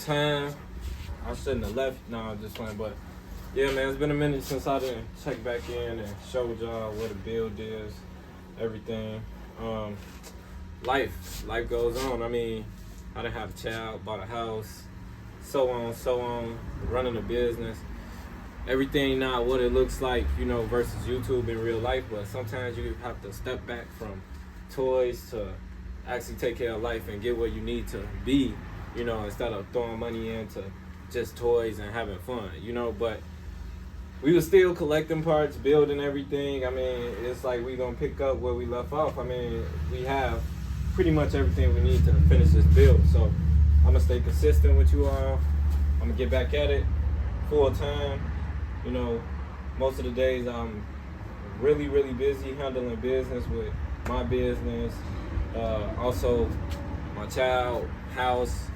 time. I shouldn't have left. No, I'm just playing. But yeah, man, it's been a minute since I didn't check back in and showed y'all what a build is, everything. Life goes on. I mean, I done had a child, bought a house, so on, running a business. Everything not what it looks like, you know, versus YouTube in real life. But sometimes you have to step back from toys to actually take care of life and get where you need to be, you know, instead of throwing money into just toys and having fun, you know. But we were still collecting parts, building everything. I mean, it's like we gonna pick up where we left off. I mean, we have pretty much everything we need to finish this build. So I'm gonna stay consistent with you all. I'm gonna get back at it full time. You know, most of the days I'm really busy handling business with my business, also my child, house.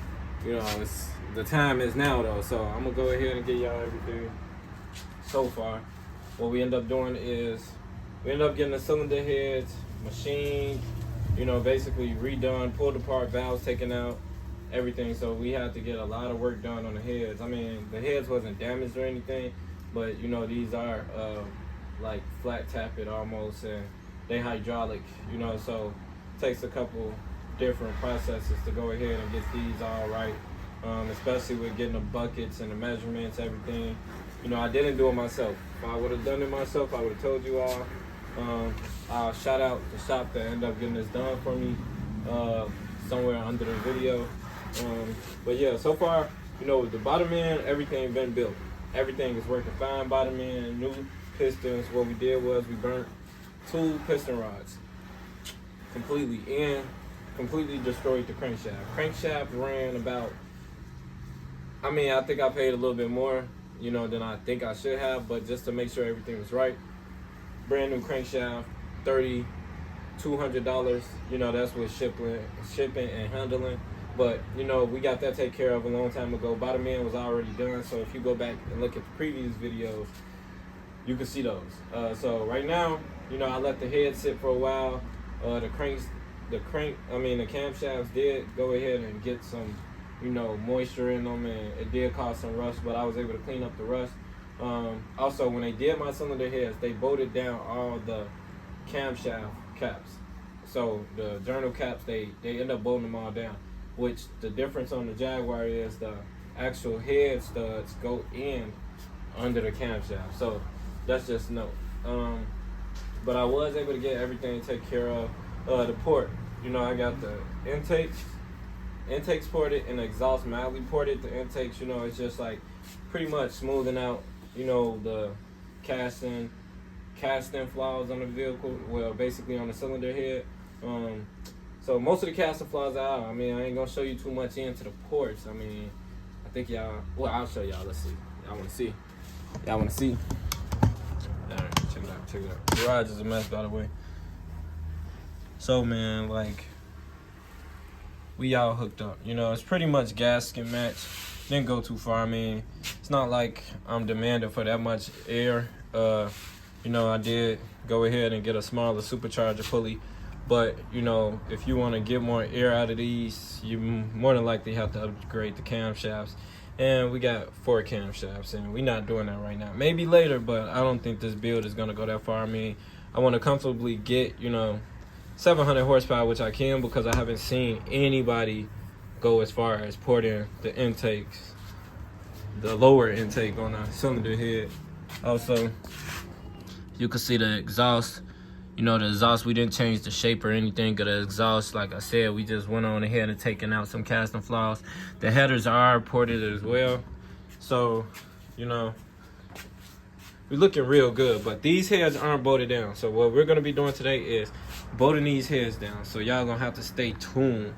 You know, it's the time is now though. So I'm gonna go ahead and get y'all everything. So far, what we end up doing is we end up getting the cylinder heads machined, you know, basically redone, pulled apart, valves taken out, everything. So we had to get a lot of work done on the heads. I mean, the heads wasn't damaged or anything, but you know, these are like flat tappet almost, and they hydraulic, you know, so it takes a couple different processes to go ahead and get these all right, especially with getting the buckets and the measurements, everything. You know, I didn't do it myself. If I would have done it myself, I would have told you all. I'll shout out the shop that ended up getting this done for me somewhere under the video. But yeah, so far, you know, the bottom end, everything been built. Everything is working fine. Bottom end, new pistons. What we did was we burnt 2 piston rods completely and completely destroyed the crankshaft. Crankshaft ran about, I mean, I think I paid a little bit more, you know, than I think I should have, but just to make sure everything was right. Brand new crankshaft, $200, you know, that's with shipping and handling. But, you know, we got that taken care of a long time ago. Bottom end was already done, so if you go back and look at the previous videos, you can see those. So right now, you know, I let the head sit for a while. The camshafts did go ahead and get some, you know, moisture in them, and it did cause some rust, but I was able to clean up the rust. Also, when they did my cylinder heads, they bolted down all the camshaft caps. So the journal caps, they end up bolting them all down, which the difference on the Jaguar is the actual head studs go in under the camshaft. So that's just note. But I was able to get everything taken care of. The port, you know, I got the intakes ported and the exhaust mildly ported. The intakes, you know, it's just like pretty much smoothing out, you know, the casting flaws on the vehicle, well, basically on the cylinder head. So most of the casting flaws are out. I mean, I ain't gonna show you too much into the ports. I mean, I think y'all, well, I'll show y'all. Let's see. Y'all wanna see? All right, check it out. The garage is a mess, by the way. So, man, like, we all hooked up. You know, it's pretty much gasket match. Didn't go too far. I mean, it's not like I'm demanding for that much air. You know, I did go ahead and get a smaller supercharger pulley. But, you know, if you want to get more air out of these, you more than likely have to upgrade the camshafts. And we got 4 camshafts, and we're not doing that right now. Maybe later, but I don't think this build is going to go that far. I mean, I want to comfortably get, you know, 700 horsepower, which I can, because I haven't seen anybody go as far as porting the intakes, the lower intake on the cylinder head. Also, you can see the exhaust. You know, the exhaust, we didn't change the shape or anything of the exhaust. Like I said, we just went on ahead and taken out some casting flaws. The headers are ported as well. So, you know, we're looking real good, but these heads aren't bolted down. So what we're gonna be doing today is bolting these heads down. So y'all gonna have to stay tuned